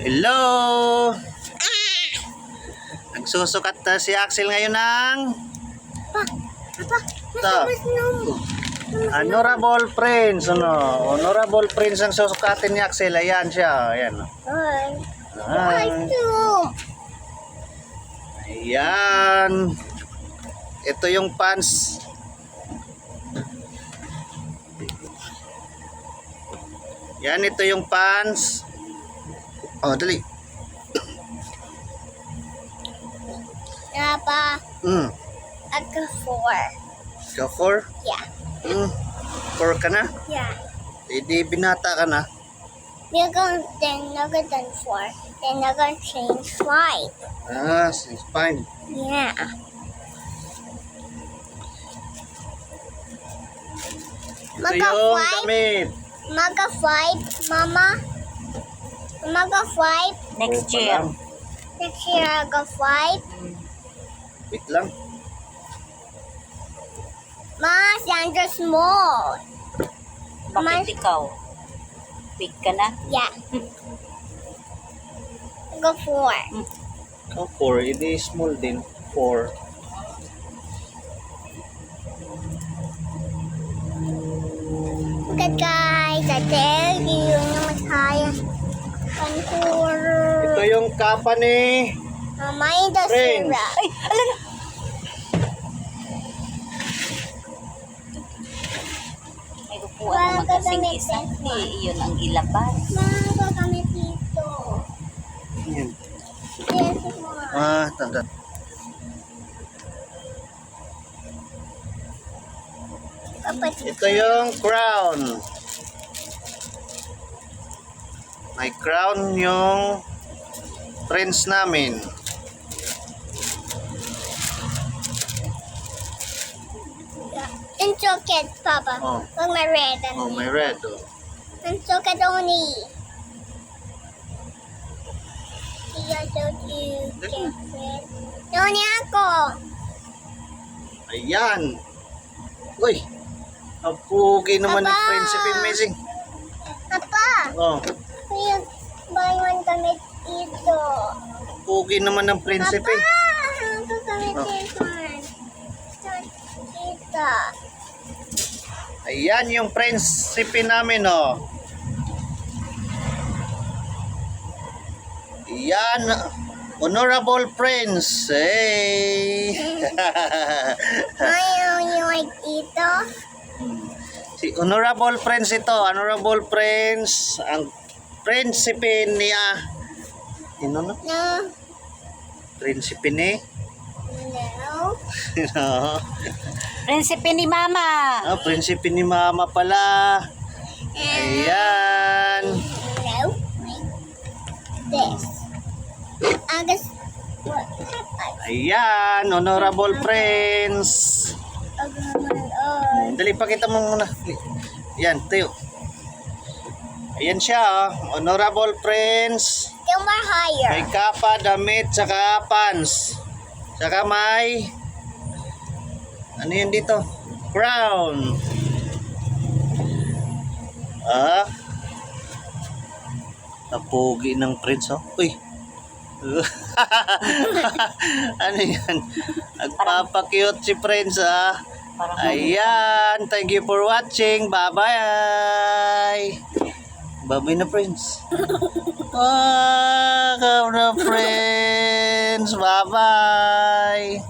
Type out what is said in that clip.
Hello! Nagsusukat na si Axel ngayon ng Honorable Prince. Honorable Prince ang susukatin ni Axel. Ayan siya. Ayan. Ayan. Ito yung pants. Yan, ito yung pants. Oh, dali. Papa, I got 4. Ikaw 4? Yeah. 4 ka na? Yeah. Hindi, binata ka na. Then I'm gonna 4. Then I'm gonna change 5. Ah, since fine. Yeah. Ito yung damit. Maga 5, Mama. Maga 5. Oh, Next year. palang. Next year I got 5. Wait lang. Ma, Sandra small. Bakit ikaw? Big ka na? Yeah. I got 4. Oh, 4. Hindi small din. 4. Okay guys, I tell you naman kaya. Ito yung kapa ni Mama, yung the Prince. syrup. Ay, alala! May upuan naman kasing isa. Iyon ang ilabas. Mama, kami dito. Yan. Yes, Ma. Tanda. Ito yung crown. May crown yung prince namin. And chocolate, Papa. Oh. Look, my red. Oh, may red. Oh. And chocolate only. Iya, chocolate. Only ako. Ayan. Uy. Ang pugi naman ni Papa! Prinsipe Amazing. Papa, Oh, kuya, buy one kami dito. ang pugi naman ng Prinsipe. Papa, ako kami Oh. dito. Dito. Ayan yung Prinsipe namin, oh. Ayan. Honorable Prince. Hey. Ayaw niyo like dito? Si Honorable Prince ito. Honorable Prince. Ang Prinsipe niya. Sino na? No. Prinsipe ni? No. No. Prinsipe ni Mama! Ah, Prinsipe ni Mama pala. Ayan. No. Like this. Agas. What happened? Ayan. Honorable Prince. Dali, pakita mo muna. Ayan, tayo. Ayan siya, oh. Honorable Prince. Still more higher. May kapa, damit, saka pants. Saka may... Ano yun dito? Crown. Ah. Napugi ng Prince, oh. Uy. Ano yan? Nagpapakute si Prince, ah. Parang Ayan. Thank you for watching. Bye-bye. Bye-bye na, Prince. Ah, come na, Prince. Bye-bye.